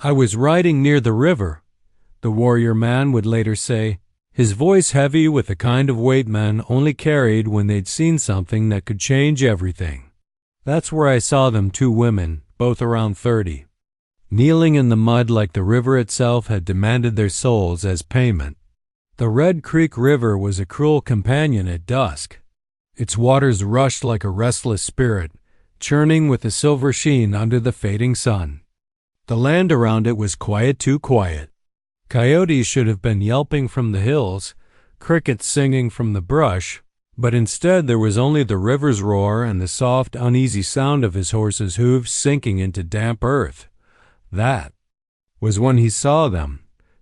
"I was riding near the river," the warrior man would later say, his voice heavy with the kind of weight men only carried when they'd seen something that could change everything. "That's where I saw them, 2 women, both around 30, kneeling in the mud like the river itself had demanded their souls as payment." The Red Creek River was a cruel companion at dusk. Its waters rushed like a restless spirit, churning with a silver sheen under the fading sun. The land around it was quiet, too quiet. Coyotes should have been yelping from the hills, crickets singing from the brush, but instead there was only the river's roar and the soft, uneasy sound of his horse's hooves sinking into damp earth. That was when he saw them,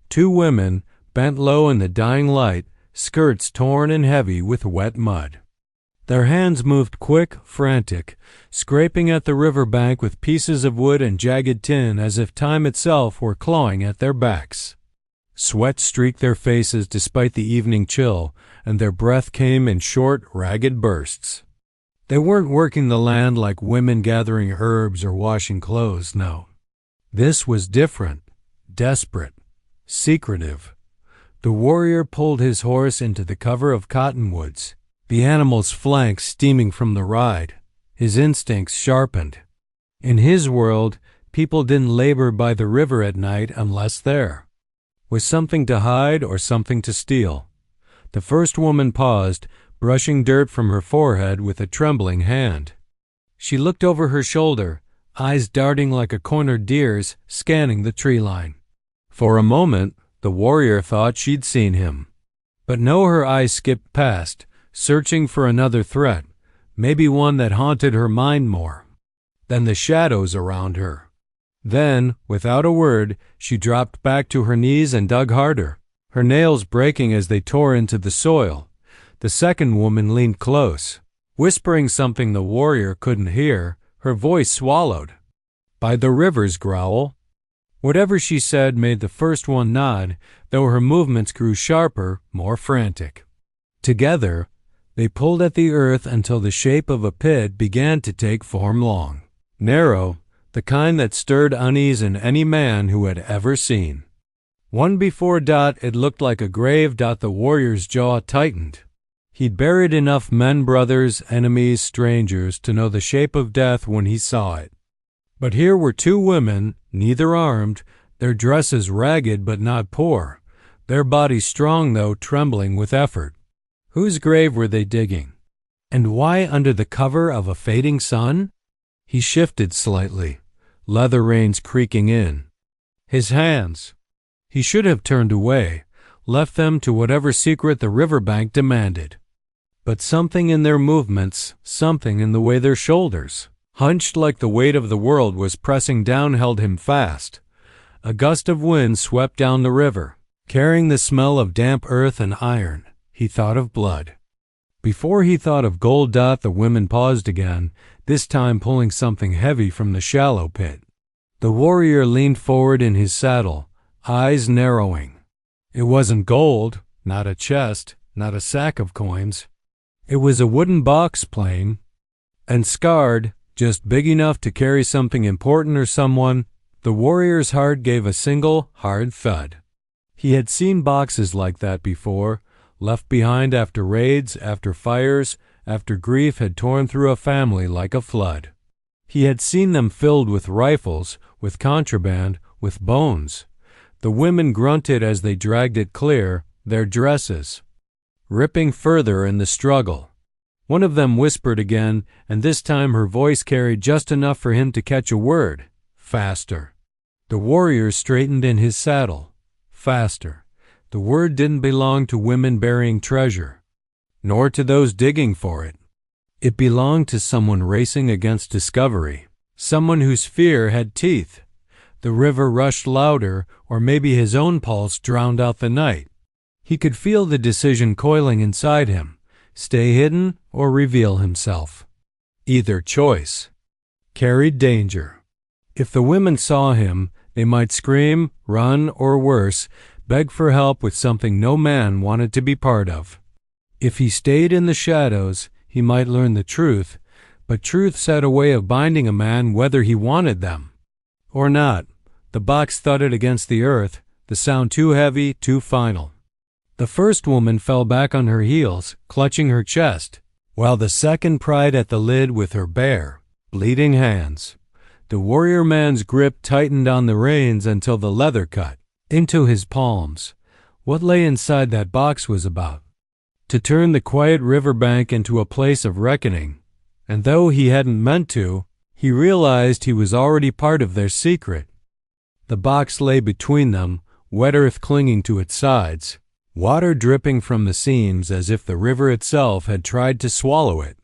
2 women, bent low in the dying light, skirts torn and heavy with wet mud. Their hands moved quick, frantic, scraping at the river bank with pieces of wood and jagged tin as if time itself were clawing at their backs. Sweat streaked their faces despite the evening chill, and their breath came in short, ragged bursts. They weren't working the land like women gathering herbs or washing clothes, no. This was different, desperate, secretive. The warrior pulled his horse into the cover of cottonwoods, the animal's flanks steaming from the ride, his instincts sharpened. In his world, people didn't labor by the river at night unless there was something to hide or something to steal. The first woman paused, brushing dirt from her forehead with a trembling hand. She looked over her shoulder, eyes darting like a cornered deer's, scanning the tree line. For a moment, the warrior thought she'd seen him. But no, her eyes skipped past, searching for another threat, maybe one that haunted her mind more than the shadows around her. Then, without a word, she dropped back to her knees and dug harder, her nails breaking as they tore into the soil. The second woman leaned close, whispering something the warrior couldn't hear, her voice swallowed by the river's growl. Whatever she said made the first one nod, though her movements grew sharper, more frantic. Together, they pulled at the earth until the shape of a pit began to take form, long, narrow, the kind that stirred unease in any man who had ever seen one before. It looked like a grave. The warrior's jaw tightened. He'd buried enough men, brothers, enemies, strangers, to know the shape of death when he saw it. But here were 2 women, neither armed, their dresses ragged but not poor, their bodies strong though trembling with effort. Whose grave were they digging? And why under the cover of a fading sun? He shifted slightly, leather reins creaking in. His hands. He should have turned away, left them to whatever secret the riverbank demanded. But something in their movements, something in the way their shoulders, hunched like the weight of the world was pressing down, held him fast. A gust of wind swept down the river, carrying the smell of damp earth and iron. He thought of blood. Before he thought of gold. The women paused again, this time pulling something heavy from the shallow pit. The warrior leaned forward in his saddle, eyes narrowing. It wasn't gold, not a chest, not a sack of coins. It was a wooden box, plain and scarred, just big enough to carry something important or someone. The warrior's heart gave a single, hard thud. He had seen boxes like that before, left behind after raids, after fires, after grief had torn through a family like a flood. He had seen them filled with rifles, with contraband, with bones. The women grunted as they dragged it clear, their dresses ripping further in the struggle. One of them whispered again, and this time her voice carried just enough for him to catch a word. Faster. The warrior straightened in his saddle. Faster. The word didn't belong to women burying treasure, nor to those digging for it. It belonged to someone racing against discovery, someone whose fear had teeth. The river rushed louder, or maybe his own pulse drowned out the night. He could feel the decision coiling inside him, stay hidden or reveal himself. Either choice carried danger. If the women saw him, they might scream, run, or worse, beg for help with something no man wanted to be part of. If he stayed in the shadows, he might learn the truth, but truth set a way of binding a man whether he wanted them or not. The box thudded against the earth, the sound too heavy, too final. The first woman fell back on her heels, clutching her chest, while the second pried at the lid with her bare, bleeding hands. The warrior man's grip tightened on the reins until the leather cut into his palms. What lay inside that box was about to turn the quiet riverbank into a place of reckoning, and though he hadn't meant to, he realized he was already part of their secret. The box lay between them, wet earth clinging to its sides, water dripping from the seams as if the river itself had tried to swallow it.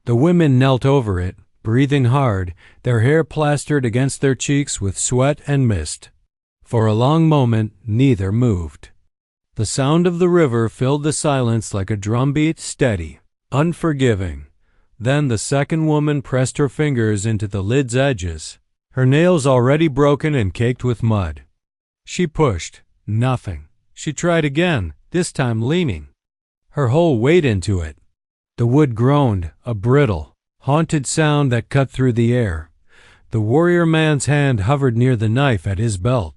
The women knelt over it, breathing hard, their hair plastered against their cheeks with sweat and mist. For a long moment, neither moved. The sound of the river filled the silence like a drumbeat, steady, unforgiving. Then the second woman pressed her fingers into the lid's edges, her nails already broken and caked with mud. She pushed. Nothing. She tried again, this time leaning her whole weight into it. The wood groaned, a brittle, haunted sound that cut through the air. The warrior man's hand hovered near the knife at his belt.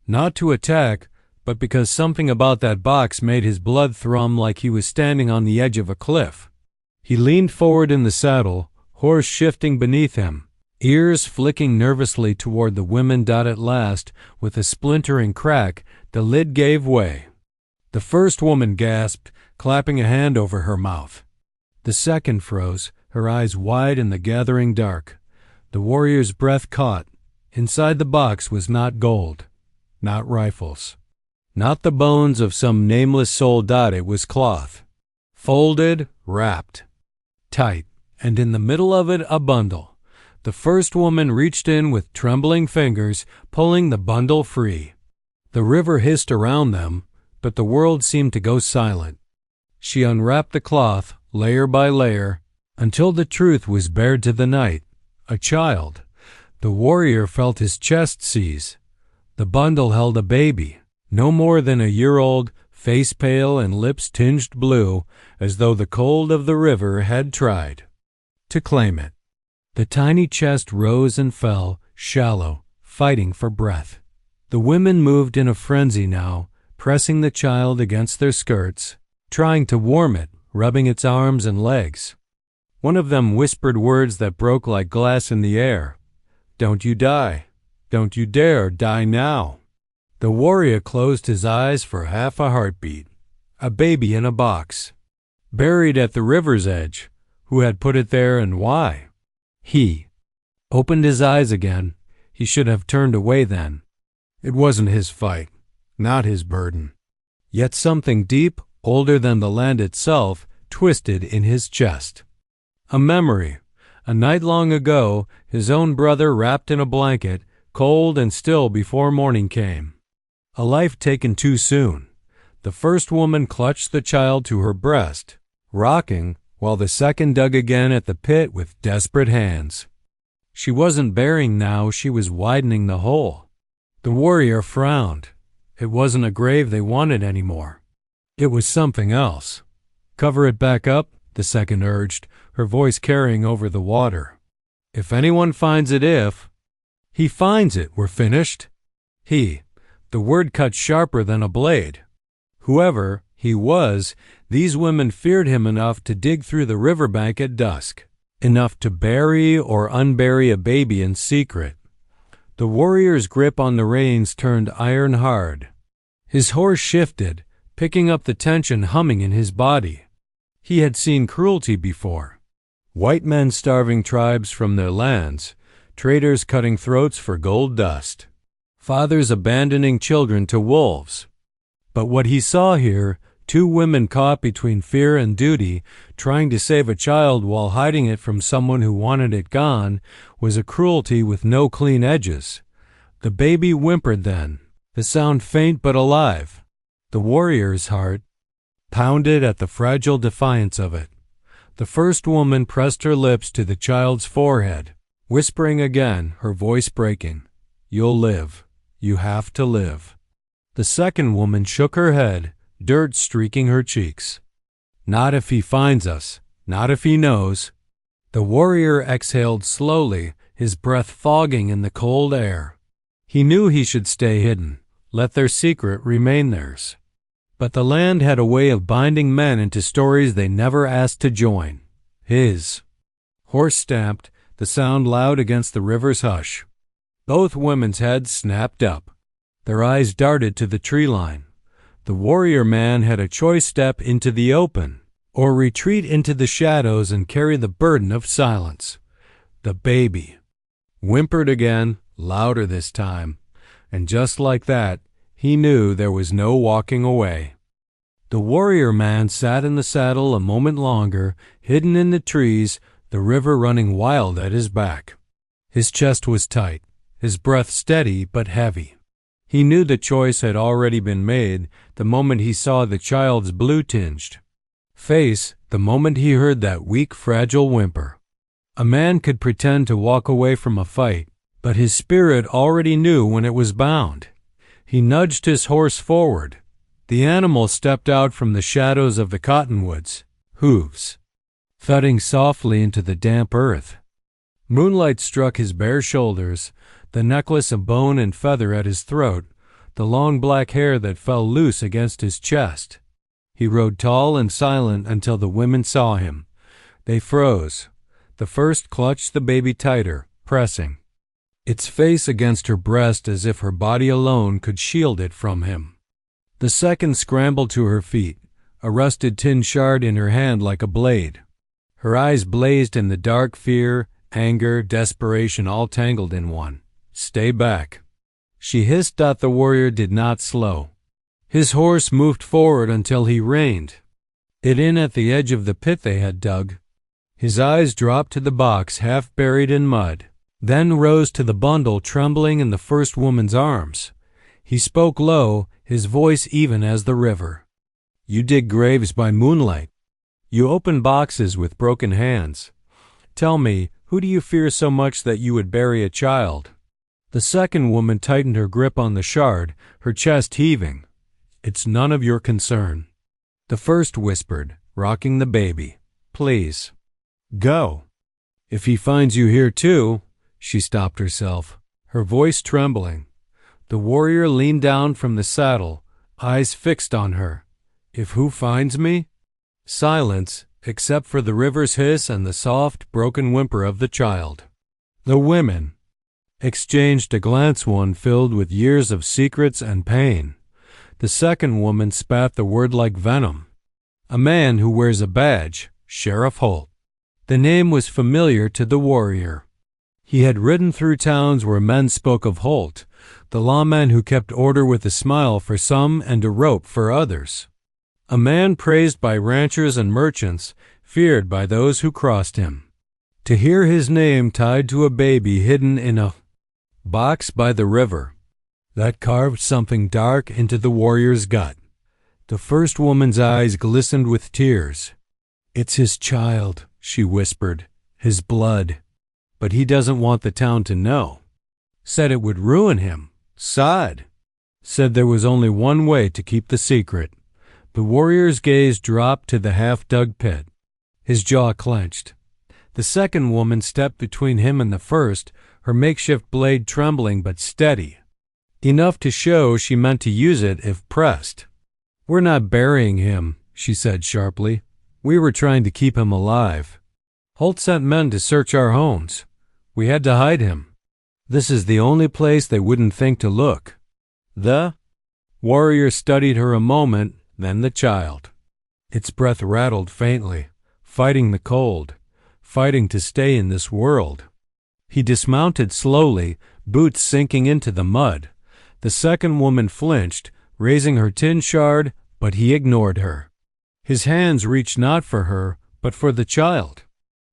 Not to attack, but because something about that box made his blood thrum like he was standing on the edge of a cliff. He leaned forward in the saddle, horse shifting beneath him, ears flicking nervously toward the women. At last, with a splintering crack, the lid gave way. The first woman gasped, clapping a hand over her mouth. The second froze, her eyes wide in the gathering dark. The warrior's breath caught. Inside the box was not gold, not rifles, not the bones of some nameless soul. It was cloth, folded, wrapped tight, and in the middle of it a bundle. The first woman reached in with trembling fingers, pulling the bundle free. The river hissed around them, but the world seemed to go silent. She unwrapped the cloth, layer by layer, until the truth was bared to the night. A child. The warrior felt his chest seize. The bundle held a baby, no more than a year old, face pale and lips tinged blue, as though the cold of the river had tried to claim it. The tiny chest rose and fell, shallow, fighting for breath. The women moved in a frenzy now, pressing the child against their skirts, trying to warm it, rubbing its arms and legs. One of them whispered words that broke like glass in the air. "Don't you die. Don't you dare die now." The warrior closed his eyes for half a heartbeat. A baby in a box, buried at the river's edge. Who had put it there and why? He opened his eyes again. He should have turned away then. It wasn't his fight, not his burden. Yet something deep, older than the land itself, twisted in his chest. A memory. A night long ago, his own brother wrapped in a blanket, cold and still before morning came. A life taken too soon. The first woman clutched the child to her breast, rocking, while the second dug again at the pit with desperate hands. She wasn't burying now, she was widening the hole. The warrior frowned. It wasn't a grave they wanted anymore. It was something else. "Cover it back up," the second urged, her voice carrying over the water. "If anyone finds it, if he finds it, we're finished." The word cut sharper than a blade. Whoever he was, these women feared him enough to dig through the riverbank at dusk, enough to bury or unbury a baby in secret. The warrior's grip on the reins turned iron hard. His horse shifted, picking up the tension humming in his body. He had seen cruelty before. White men starving tribes from their lands, traders cutting throats for gold dust, fathers abandoning children to wolves. But what he saw here, two women caught between fear and duty, trying to save a child while hiding it from someone who wanted it gone, was a cruelty with no clean edges. The baby whimpered then, the sound faint but alive. The warrior's heart pounded at the fragile defiance of it. The first woman pressed her lips to the child's forehead, whispering again, her voice breaking, "You'll live. You have to live." The second woman shook her head, dirt streaking her cheeks. "Not if he finds us. Not if he knows." The warrior exhaled slowly, his breath fogging in the cold air. He knew he should stay hidden, let their secret remain theirs. But the land had a way of binding men into stories they never asked to join. His horse stamped, the sound loud against the river's hush. Both women's heads snapped up. Their eyes darted to the tree line. The warrior man had a choice: step into the open, or retreat into the shadows and carry the burden of silence. The baby whimpered again, louder this time, and just like that, he knew there was no walking away. The warrior man sat in the saddle a moment longer, hidden in the trees, the river running wild at his back. His chest was tight, his breath steady but heavy. He knew the choice had already been made the moment he saw the child's blue-tinged face, the moment he heard that weak, fragile whimper. A man could pretend to walk away from a fight, but his spirit already knew when it was bound. He nudged his horse forward. The animal stepped out from the shadows of the cottonwoods, hooves thudding softly into the damp earth. Moonlight struck his bare shoulders, the necklace of bone and feather at his throat, the long black hair that fell loose against his chest. He rode tall and silent until the women saw him. They froze. The first clutched the baby tighter, pressing its face against her breast as if her body alone could shield it from him. The second scrambled to her feet, a rusted tin shard in her hand like a blade. Her eyes blazed in the dark, fear, anger, desperation all tangled in one. "Stay back," she hissed. The warrior did not slow. His horse moved forward until he reined it in at the edge of the pit they had dug. His eyes dropped to the box half buried in mud, then rose to the bundle trembling in the first woman's arms. He spoke low, his voice even as the river. "You dig graves by moonlight. You open boxes with broken hands. Tell me, who do you fear so much that you would bury a child?" The second woman tightened her grip on the shard, her chest heaving. "It's none of your concern." The first whispered, rocking the baby, "Please, go. If he finds you here too—" She stopped herself, her voice trembling. The warrior leaned down from the saddle, eyes fixed on her. "If who finds me?" Silence, except for the river's hiss and the soft, broken whimper of the child. The women exchanged a glance, one filled with years of secrets and pain. The second woman spat the word like venom. "A man who wears a badge, Sheriff Holt." The name was familiar to the warrior. He had ridden through towns where men spoke of Holt, the lawman who kept order with a smile for some and a rope for others. A man praised by ranchers and merchants, feared by those who crossed him. To hear his name tied to a baby hidden in a box by the river, that carved something dark into the warrior's gut. The first woman's eyes glistened with tears. "It's his child," she whispered, "his blood. But he doesn't want the town to know. Said it would ruin him. Sighed. Said there was only one way to keep the secret." The warrior's gaze dropped to the half-dug pit. His jaw clenched. The second woman stepped between him and the first, her makeshift blade trembling but steady, enough to show she meant to use it if pressed. "We're not burying him," she said sharply. "We were trying to keep him alive. Holt sent men to search our homes. We had to hide him. This is the only place they wouldn't think to look." The warrior studied her a moment, then the child. Its breath rattled faintly, fighting the cold, fighting to stay in this world. He dismounted slowly, boots sinking into the mud. The second woman flinched, raising her tin shard, but he ignored her. His hands reached not for her, but for the child.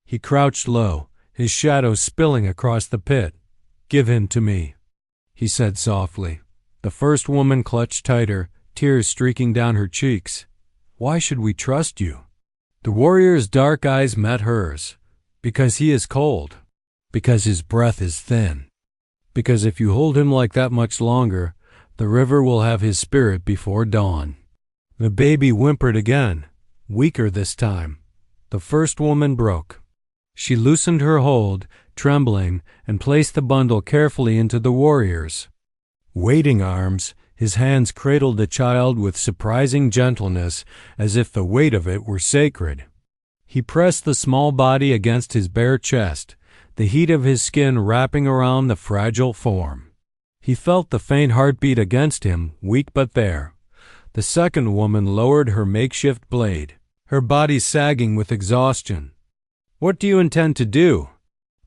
He crouched low, his shadow spilling across the pit. "Give him to me," he said softly. The first woman clutched tighter, tears streaking down her cheeks. "Why should we trust you?" The warrior's dark eyes met hers. "Because he is cold. Because his breath is thin. Because if you hold him like that much longer, the river will have his spirit before dawn." The baby whimpered again, weaker this time. The first woman broke. She loosened her hold, trembling, and placed the bundle carefully into the warrior's. Waiting arms, his hands cradled the child with surprising gentleness, as if the weight of it were sacred. He pressed the small body against his bare chest, the heat of his skin wrapping around the fragile form. He felt the faint heartbeat against him, weak but there. The second woman lowered her makeshift blade, her body sagging with exhaustion. "What do you intend to do?"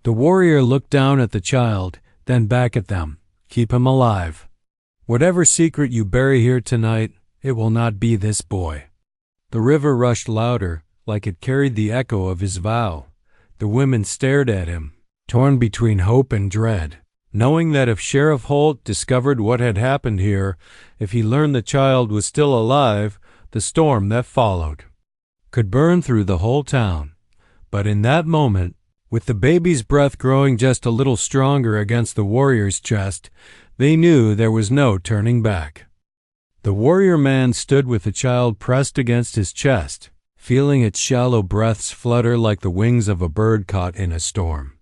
The warrior looked down at the child, then back at them. "Keep him alive. Whatever secret you bury here tonight, it will not be this boy." The river rushed louder, like it carried the echo of his vow. The women stared at him, torn between hope and dread, knowing that if Sheriff Holt discovered what had happened here, if he learned the child was still alive, the storm that followed could burn through the whole town. But in that moment, with the baby's breath growing just a little stronger against the warrior's chest, they knew there was no turning back. The warrior man stood with the child pressed against his chest, feeling its shallow breaths flutter like the wings of a bird caught in a storm.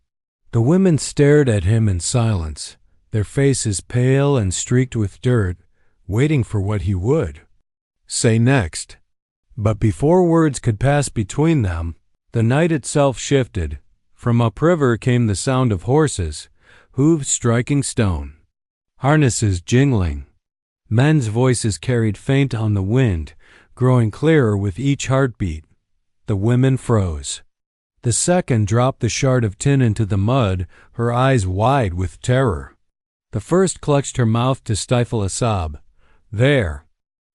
The women stared at him in silence, their faces pale and streaked with dirt, waiting for what he would say next. But before words could pass between them, the night itself shifted. From upriver came the sound of horses, hooves striking stone, harnesses jingling. Men's voices carried faint on the wind, growing clearer with each heartbeat. The women froze. The second dropped the shard of tin into the mud, her eyes wide with terror. The first clutched her mouth to stifle a sob. "There.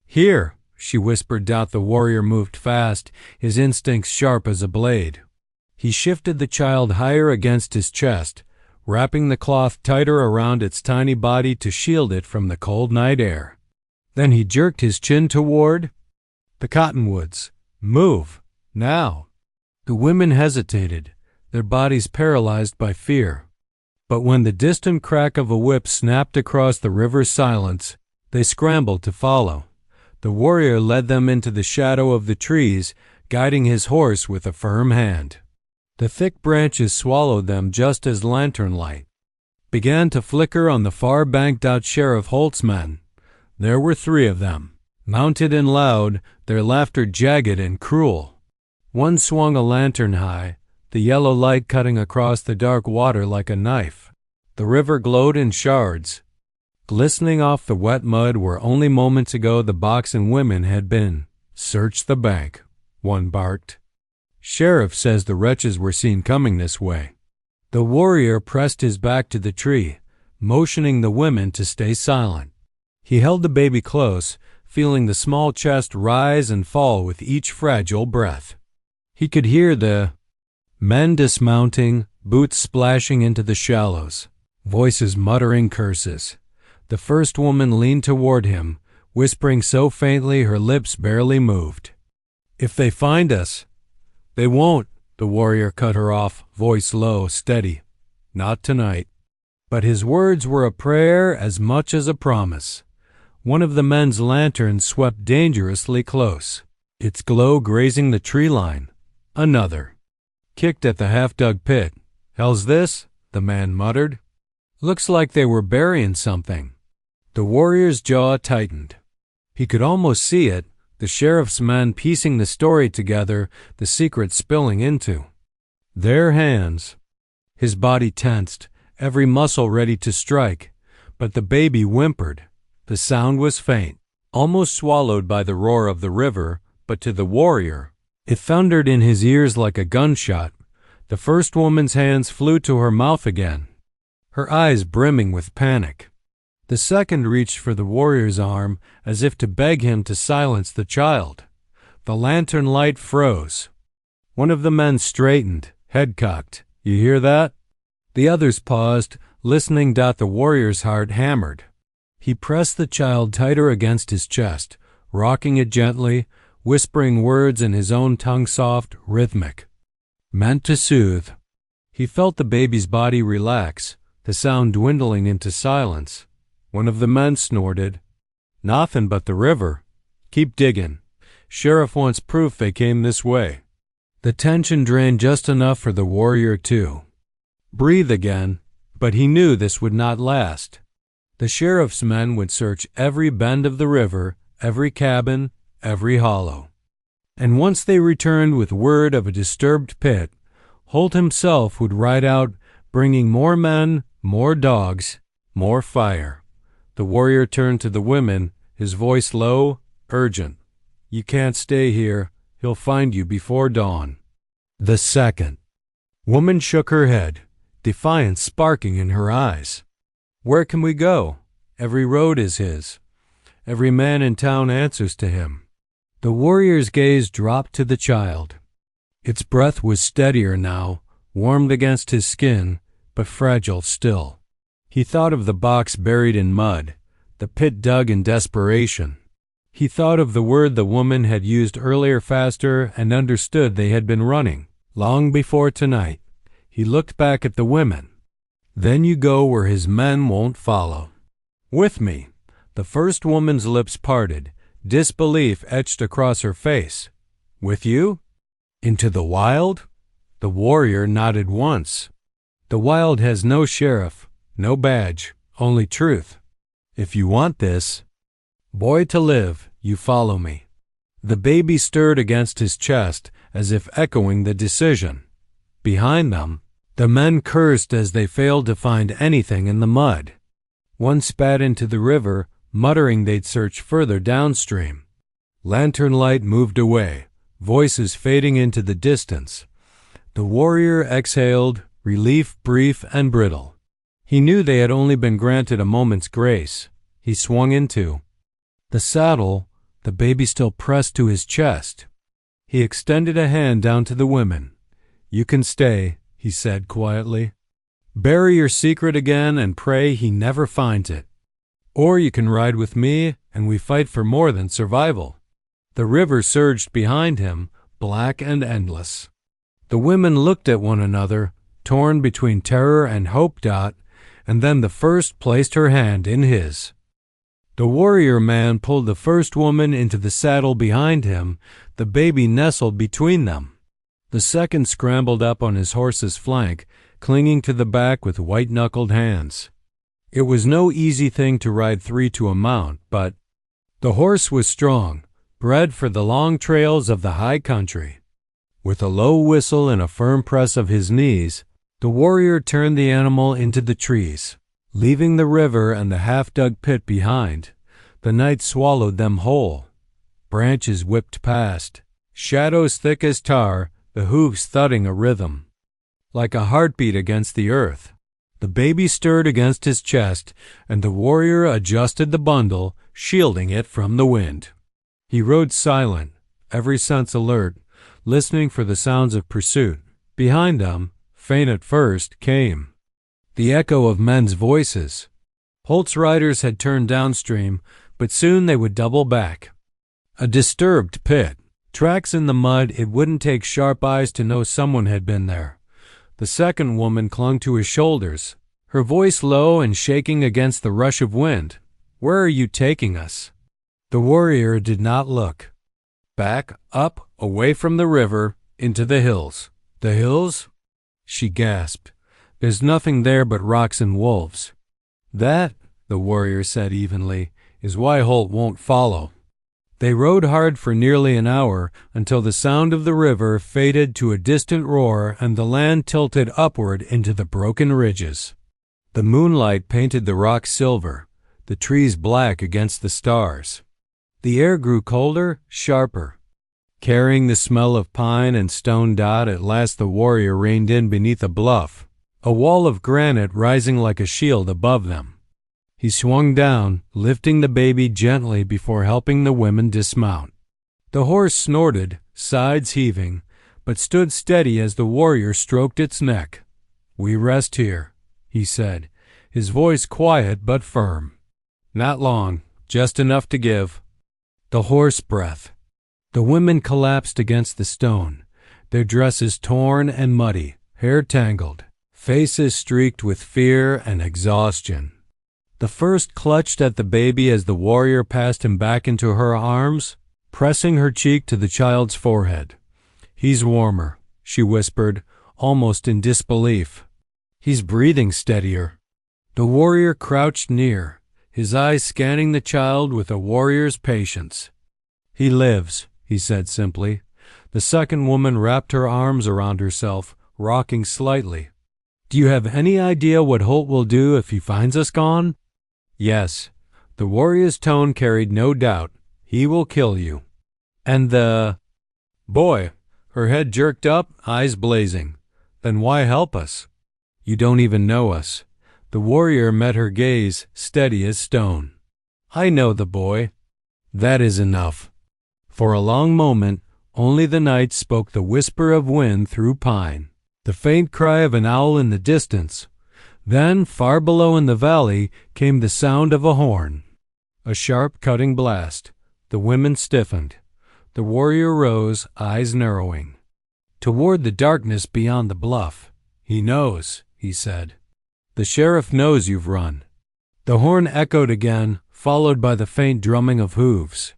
Here," she whispered. The warrior moved fast, his instincts sharp as a blade. He shifted the child higher against his chest, wrapping the cloth tighter around its tiny body to shield it from the cold night air. Then he jerked his chin toward the cottonwoods. "Move, now." The women hesitated, their bodies paralyzed by fear. But when the distant crack of a whip snapped across the river's silence, they scrambled to follow. The warrior led them into the shadow of the trees, guiding his horse with a firm hand. The thick branches swallowed them just as lantern light began to flicker on the far banked-out Sheriff Holt's men. There were 3 of them, mounted and loud, their laughter jagged and cruel. One swung a lantern high, the yellow light cutting across the dark water like a knife. The river glowed in shards, glistening off the wet mud where only moments ago the box and women had been. "Search the bank," one barked. "Sheriff says the wretches were seen coming this way." The warrior pressed his back to the tree, motioning the women to stay silent. He held the baby close, feeling the small chest rise and fall with each fragile breath. He could hear the men dismounting, boots splashing into the shallows, voices muttering curses. The first woman leaned toward him, whispering so faintly her lips barely moved. "If they find us—" "They won't," the warrior cut her off, voice low, steady. "Not tonight." But his words were a prayer as much as a promise. One of the men's lanterns swept dangerously close, its glow grazing the tree line. Another kicked at the half-dug pit. "Hell's this?" the man muttered. "Looks like they were burying something." The warrior's jaw tightened. He could almost see it, the sheriff's men piecing the story together, the secret spilling into their hands. His body tensed, every muscle ready to strike, but the baby whimpered. The sound was faint, almost swallowed by the roar of the river, but to the warrior, it thundered in his ears like a gunshot. The first woman's hands flew to her mouth again, her eyes brimming with panic. The second reached for the warrior's arm as if to beg him to silence the child. The lantern light froze. One of the men straightened, head cocked. "You hear that?" The others paused, listening. The warrior's heart hammered. He pressed the child tighter against his chest, rocking it gently, whispering words in his own tongue, soft, rhythmic, meant to soothe. He felt the baby's body relax, the sound dwindling into silence. One of the men snorted. "Nothin' but the river. Keep diggin'. Sheriff wants proof they came this way." The tension drained just enough for the warrior to breathe again, but he knew this would not last. The sheriff's men would search every bend of the river, every cabin, every hollow. And once they returned with word of a disturbed pit, Holt himself would ride out, bringing more men, more dogs, more fire. The warrior turned to the women, his voice low, urgent. "You can't stay here. He'll find you before dawn." The second woman shook her head, defiance sparking in her eyes. "Where can we go? Every road is his. Every man in town answers to him." The warrior's gaze dropped to the child. Its breath was steadier now, warmed against his skin, but fragile still. He thought of the box buried in mud, the pit dug in desperation. He thought of the word the woman had used earlier faster and understood they had been running, long before tonight. He looked back at the women. "Then you go where his men won't follow." "With me." The first woman's lips parted, disbelief etched across her face. "With you? Into the wild?" The warrior nodded once. "The wild has no sheriff, no badge, only truth. If you want this, boy, to live, you follow me." The baby stirred against his chest as if echoing the decision. Behind them, the men cursed as they failed to find anything in the mud. One spat into the river, muttering they'd search further downstream. Lantern light moved away, voices fading into the distance. The warrior exhaled, relief brief and brittle. He knew they had only been granted a moment's grace. He swung into the saddle, the baby still pressed to his chest. He extended a hand down to the women. "You can stay," he said quietly. "Bury your secret again and pray he never finds it. Or you can ride with me and we fight for more than survival." The river surged behind him, black and endless. The women looked at one another, torn between terror and hope. And then the first placed her hand in his. The warrior man pulled the first woman into the saddle behind him, the baby nestled between them. The second scrambled up on his horse's flank, clinging to the back with white-knuckled hands. It was no easy thing to ride three to a mount, but the horse was strong, bred for the long trails of the high country. With a low whistle and a firm press of his knees, the warrior turned the animal into the trees. Leaving the river and the half-dug pit behind, the night swallowed them whole. Branches whipped past, shadows thick as tar, the hooves thudding a rhythm, like a heartbeat against the earth. The baby stirred against his chest, and the warrior adjusted the bundle, shielding it from the wind. He rode silent, every sense alert, listening for the sounds of pursuit. Behind them, faint at first, came the echo of men's voices. Holt's riders had turned downstream, but soon they would double back. A disturbed pit. Tracks in the mud it wouldn't take sharp eyes to know someone had been there. The second woman clung to his shoulders, her voice low and shaking against the rush of wind. "Where are you taking us?" The warrior did not look. Back, up, away from the river, into the hills. "The hills?" she gasped. "There's nothing there but rocks and wolves." "That," the warrior said evenly, "is why Holt won't follow." They rode hard for nearly an hour until the sound of the river faded to a distant roar and the land tilted upward into the broken ridges. The moonlight painted the rocks silver, the trees black against the stars. The air grew colder, sharper. Carrying the smell of pine and stone, at last the warrior reined in beneath a bluff, a wall of granite rising like a shield above them. He swung down, lifting the baby gently before helping the women dismount. The horse snorted, sides heaving, but stood steady as the warrior stroked its neck. "We rest here," he said, his voice quiet but firm. "Not long, just enough to give." The horse breath. The women collapsed against the stone, their dresses torn and muddy, hair tangled, faces streaked with fear and exhaustion. The first clutched at the baby as the warrior passed him back into her arms, pressing her cheek to the child's forehead. "He's warmer," she whispered, almost in disbelief. "He's breathing steadier." The warrior crouched near, his eyes scanning the child with a warrior's patience. "He lives," he said simply. The second woman wrapped her arms around herself, rocking slightly. "Do you have any idea what Holt will do if he finds us gone?" "Yes." The warrior's tone carried no doubt. "He will kill you." "And the boy?" Her head jerked up, eyes blazing. "Then why help us?" "You don't even know us." The warrior met her gaze, steady as stone. "I know the boy." "That is enough." For a long moment, only the night spoke the whisper of wind through pine, the faint cry of an owl in the distance. Then, far below in the valley, came the sound of a horn. A sharp, cutting blast. The women stiffened. The warrior rose, eyes narrowing. "Toward the darkness beyond the bluff." "He knows," he said. "The sheriff knows you've run." The horn echoed again, followed by the faint drumming of hooves.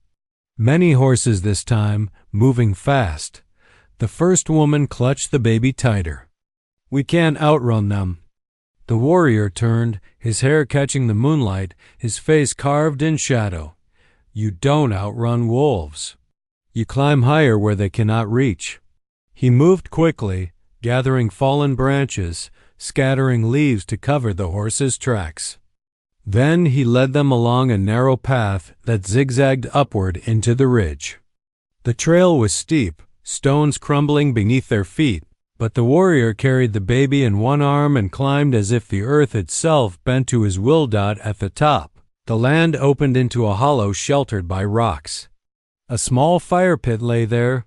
Many horses this time, moving fast. The first woman clutched the baby tighter. "We can't outrun them." The warrior turned, his hair catching the moonlight, his face carved in shadow. "You don't outrun wolves. You climb higher where they cannot reach." He moved quickly, gathering fallen branches, scattering leaves to cover the horses' tracks. Then he led them along a narrow path that zigzagged upward into the ridge. The trail was steep, stones crumbling beneath their feet, but the warrior carried the baby in one arm and climbed as if the earth itself bent to his will dot at the top. The land opened into a hollow sheltered by rocks. A small fire pit lay there,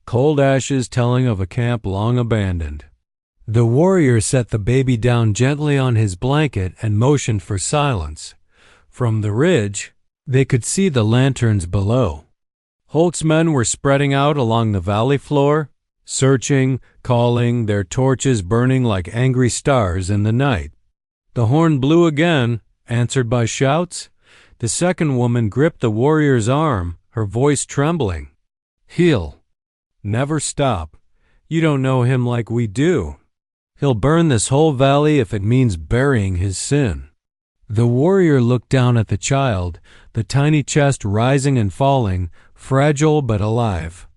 cold ashes telling of a camp long abandoned. The warrior set the baby down gently on his blanket and motioned for silence. From the ridge, they could see the lanterns below. Holt's men were spreading out along the valley floor, searching, calling, their torches burning like angry stars in the night. The horn blew again, answered by shouts. The second woman gripped the warrior's arm, her voice trembling. "He'll never stop. You don't know him like we do. He'll burn this whole valley if it means burying his sin." The warrior looked down at the child, the tiny chest rising and falling, fragile but alive.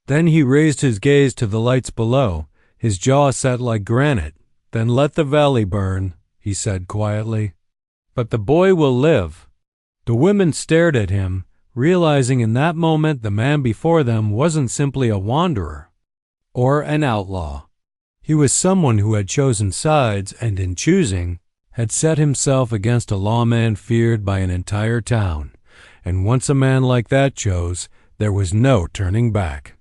Then he raised his gaze to the lights below, his jaw set like granite. "Then let the valley burn," he said quietly. "But the boy will live." The women stared at him, realizing in that moment the man before them wasn't simply a wanderer or an outlaw. He was someone who had chosen sides and, in choosing, had set himself against a lawman feared by an entire town. And once a man like that chose, there was no turning back.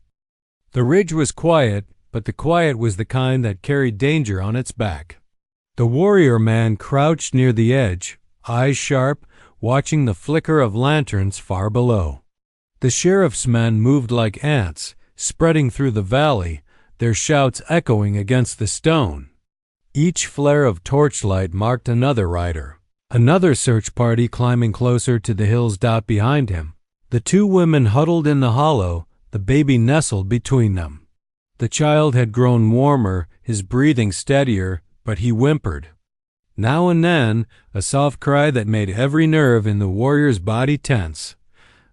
The ridge was quiet, but the quiet was the kind that carried danger on its back. The warrior man crouched near the edge, eyes sharp, watching the flicker of lanterns far below. The sheriff's men moved like ants, spreading through the valley, their shouts echoing against the stone. Each flare of torchlight marked another rider, another search party climbing closer to the hill's dot behind him. The two women huddled in the hollow, the baby nestled between them. The child had grown warmer, his breathing steadier, but he whimpered. Now and then, a soft cry that made every nerve in the warrior's body tense.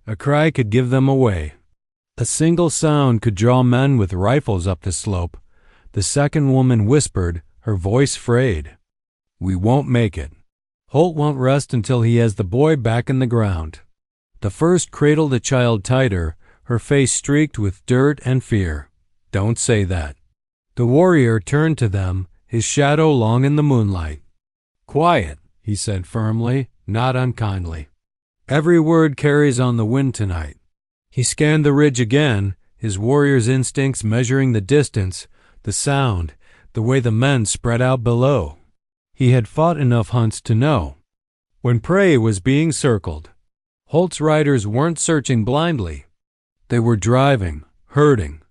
A cry could give them away. A single sound could draw men with rifles up the slope. The second woman whispered, her voice frayed. "We won't make it. Holt won't rest until he has the boy back in the ground." The first cradled the child tighter, her face streaked with dirt and fear. "Don't say that." The warrior turned to them, his shadow long in the moonlight. "Quiet," he said firmly, not unkindly. "Every word carries on the wind tonight." He scanned the ridge again, his warrior's instincts measuring the distance, the sound, the way the men spread out below. He had fought enough hunts to know when prey was being circled. Holt's riders weren't searching blindly. They were driving, herding,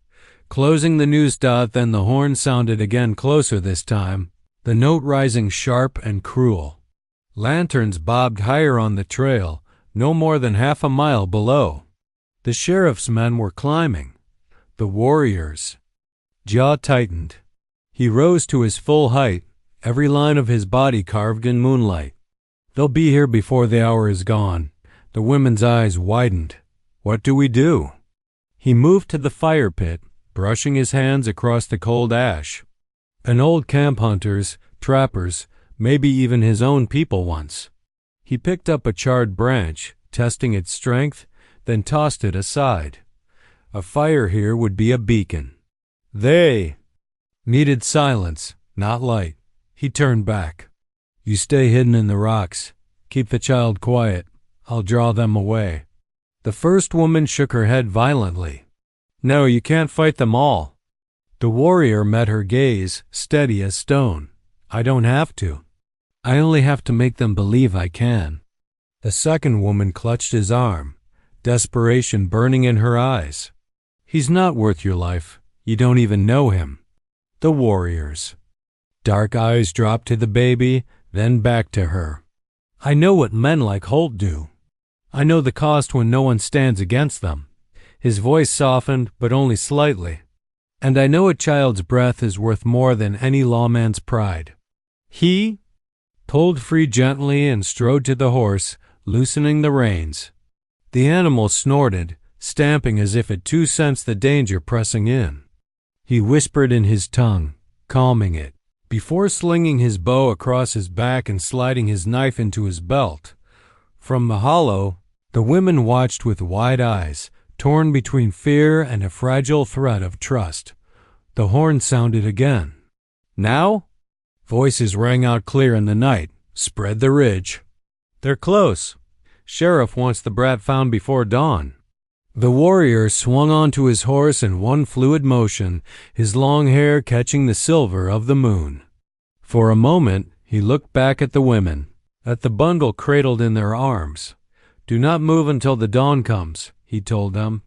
closing the news dot. Then the horn sounded again, closer this time, the note rising sharp and cruel. Lanterns bobbed higher on the trail, no more than half a mile below. The sheriff's men were climbing. The warrior's jaw tightened. He rose to his full height, every line of his body carved in moonlight. They'll be here before the hour is gone. The women's eyes widened. What do we do? He moved to the fire pit, brushing his hands across the cold ash. An old camp hunter's, trappers, maybe even his own people once. He picked up a charred branch, testing its strength, then tossed it aside. A fire here would be a beacon. They needed silence, not light. He turned back. You stay hidden in the rocks. Keep the child quiet. I'll draw them away. The first woman shook her head violently. No, you can't fight them all. The warrior met her gaze, steady as stone. I don't have to. I only have to make them believe I can. The second woman clutched his arm, desperation burning in her eyes. He's not worth your life. You don't even know him. The warriors. Dark eyes dropped to the baby, then back to her. I know what men like Holt do. I know the cost when no one stands against them. His voice softened, but only slightly. And I know a child's breath is worth more than any lawman's pride. He pulled free gently and strode to the horse, loosening the reins. The animal snorted, stamping as if it too sensed the danger pressing in. He whispered in his tongue, calming it, before slinging his bow across his back and sliding his knife into his belt. From the hollow, the women watched with wide eyes, torn between fear and a fragile thread of trust. The horn sounded again. Now? Voices rang out clear in the night. Spread the ridge. They're close. Sheriff wants the brat found before dawn. The warrior swung onto his horse in one fluid motion, his long hair catching the silver of the moon. For a moment, he looked back at the women, at the bundle cradled in their arms. Do not move until the dawn comes, he told them.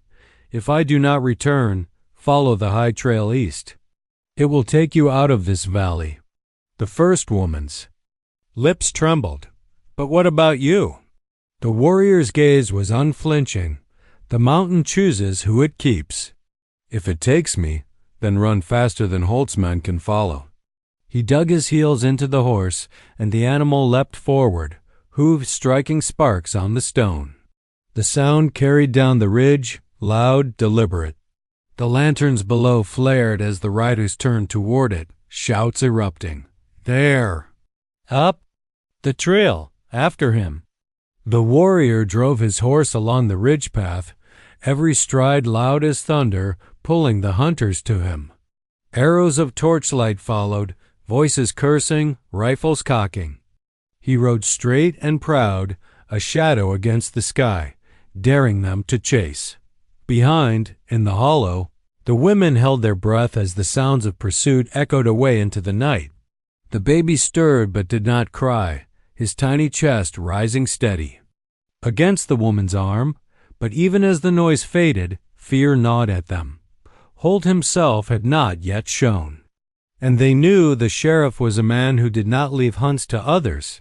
If I do not return, follow the high trail east. It will take you out of this valley. The first woman's lips trembled. But what about you? The warrior's gaze was unflinching. The mountain chooses who it keeps. If it takes me, then run faster than Holt's men can follow. He dug his heels into the horse, and the animal leapt forward, hooves striking sparks on the stone. The sound carried down the ridge, loud, deliberate. The lanterns below flared as the riders turned toward it, shouts erupting. There! Up! The trail! After him! The warrior drove his horse along the ridge path, every stride loud as thunder, pulling the hunters to him. Arrows of torchlight followed, voices cursing, rifles cocking. He rode straight and proud, a shadow against the sky, daring them to chase. Behind, in the hollow, the women held their breath as the sounds of pursuit echoed away into the night. The baby stirred but did not cry, his tiny chest rising steady. Against the woman's arm, but even as the noise faded, fear gnawed at them. Holt himself had not yet shown. And they knew the sheriff was a man who did not leave hunts to others.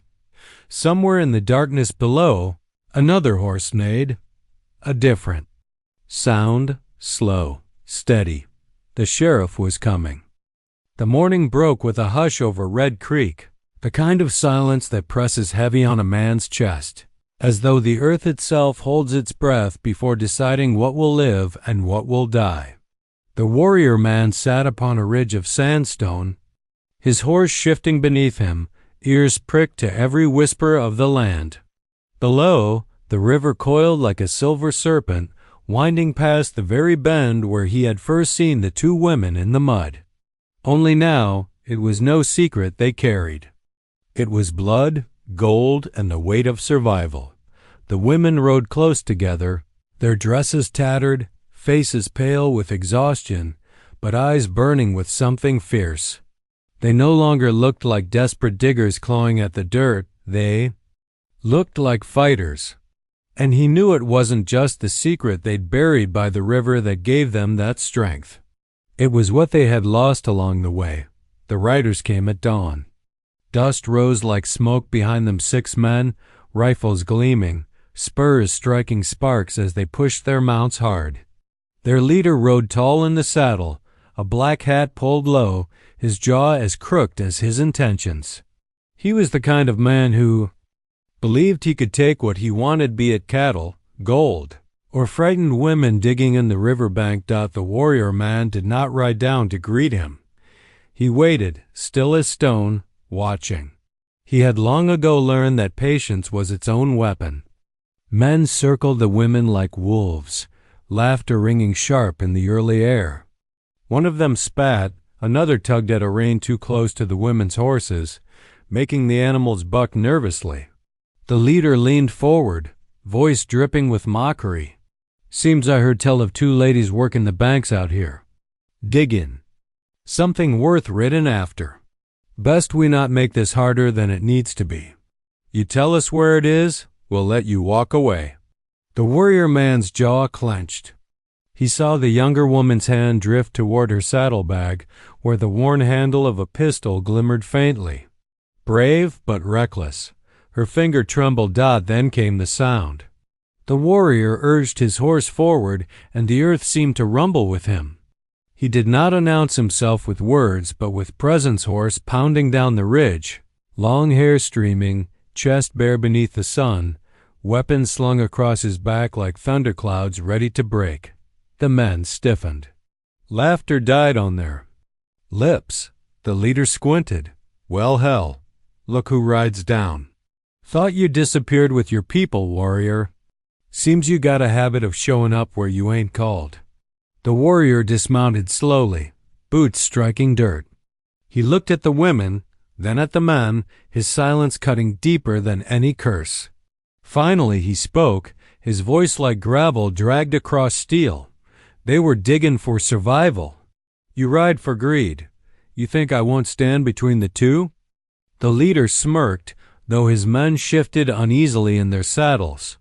Somewhere in the darkness below, another horse neighed. A different sound, slow, steady. The sheriff was coming. The morning broke with a hush over Red Creek, the kind of silence that presses heavy on a man's chest, as though the earth itself holds its breath before deciding what will live and what will die. The warrior man sat upon a ridge of sandstone, his horse shifting beneath him, ears pricked to every whisper of the land. Below, the river coiled like a silver serpent, winding past the very bend where he had first seen the two women in the mud. Only now, it was no secret they carried. It was blood, gold, and the weight of survival. The women rode close together, their dresses tattered, faces pale with exhaustion, but eyes burning with something fierce. They no longer looked like desperate diggers clawing at the dirt. They looked like fighters. And he knew it wasn't just the secret they'd buried by the river that gave them that strength. It was what they had lost along the way. The riders came at dawn. Dust rose like smoke behind them 6 men, rifles gleaming, spurs striking sparks as they pushed their mounts hard. Their leader rode tall in the saddle, a black hat pulled low, his jaw as crooked as his intentions. He was the kind of man who Believed he could take what he wanted, be it cattle, gold, or frightened women digging in the riverbank. The warrior man did not ride down to greet him. He waited, still as stone, watching. He had long ago learned that patience was its own weapon. Men circled the women like wolves, laughter ringing sharp in the early air. One of them spat, another tugged at a rein too close to the women's horses, making the animals buck nervously. The leader leaned forward, voice dripping with mockery. "Seems I heard tell of 2 ladies working the banks out here. Diggin'. Something worth ridden after. Best we not make this harder than it needs to be. You tell us where it is, we'll let you walk away." The warrior man's jaw clenched. He saw the younger woman's hand drift toward her saddlebag, where the worn handle of a pistol glimmered faintly. Brave but reckless. Her finger trembled. Then came the sound. The warrior urged his horse forward, and the earth seemed to rumble with him. He did not announce himself with words, but with presence. Horse pounding down the ridge, long hair streaming, chest bare beneath the sun, weapon slung across his back like thunderclouds ready to break. The men stiffened. Laughter died on their lips. The leader squinted. "Well, hell, look who rides down. Thought you disappeared with your people, warrior. Seems you got a habit of showing up where you ain't called." The warrior dismounted slowly, boots striking dirt. He looked at the women, then at the men, his silence cutting deeper than any curse. Finally he spoke, his voice like gravel dragged across steel. "They were digging for survival. You ride for greed. You think I won't stand between the two?" The leader smirked, though his men shifted uneasily in their saddles.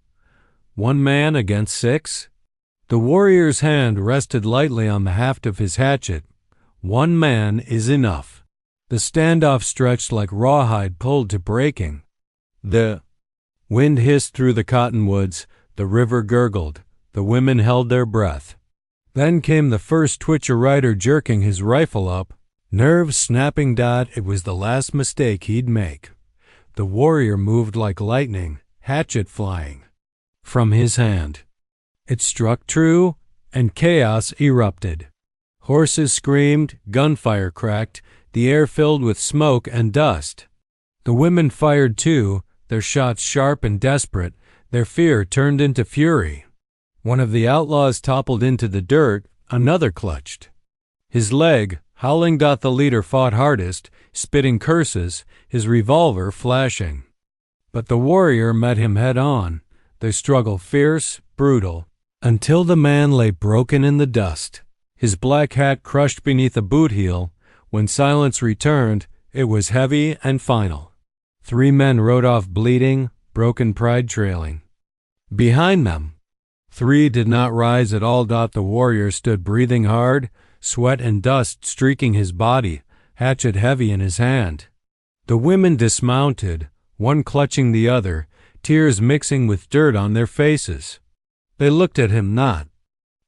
1 man against 6? The warrior's hand rested lightly on the haft of his hatchet. 1 man is enough. The standoff stretched like rawhide pulled to breaking. The wind hissed through the cottonwoods, the river gurgled, the women held their breath. Then came the first twitch, a rider jerking his rifle up, nerves snapping. It was the last mistake he'd make. The warrior moved like lightning, hatchet flying from his hand. It struck true, and chaos erupted. Horses screamed, gunfire cracked, the air filled with smoke and dust. The women fired too, their shots sharp and desperate, their fear turned into fury. One of the outlaws toppled into the dirt, another clutched his leg, howling. The leader fought hardest, spitting curses, his revolver flashing. But the warrior met him head on, their struggle fierce, brutal, until the man lay broken in the dust, his black hat crushed beneath a boot heel. When silence returned, it was heavy and final. 3 men rode off bleeding, broken pride trailing behind them. 3 did not rise at all. The warrior stood breathing hard, sweat and dust streaking his body, hatchet heavy in his hand. The women dismounted, one clutching the other, tears mixing with dirt on their faces. They looked at him not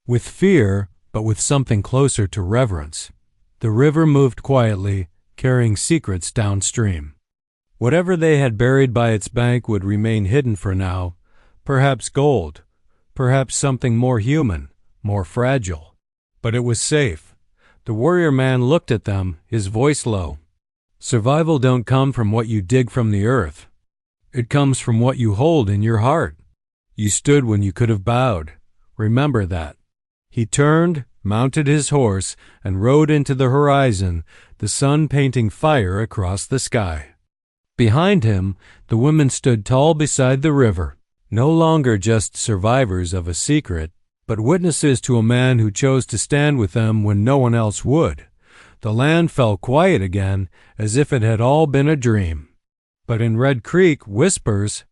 with fear, but with something closer to reverence. The river moved quietly, carrying secrets downstream. Whatever they had buried by its bank would remain hidden for now, perhaps gold, perhaps something more human, more fragile. But it was safe. The warrior man looked at them, his voice low. "Survival don't come from what you dig from the earth. It comes from what you hold in your heart. You stood when you could have bowed. Remember that." He turned, mounted his horse, and rode into the horizon, the sun painting fire across the sky. Behind him, the women stood tall beside the river, no longer just survivors of a secret, but witnesses to a man who chose to stand with them when no one else would. The land fell quiet again, as if it had all been a dream. But in Red Creek, whispers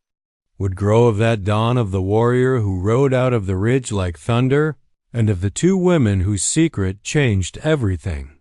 would grow of that dawn of the warrior who rode out of the ridge like thunder, and of the 2 women whose secret changed everything.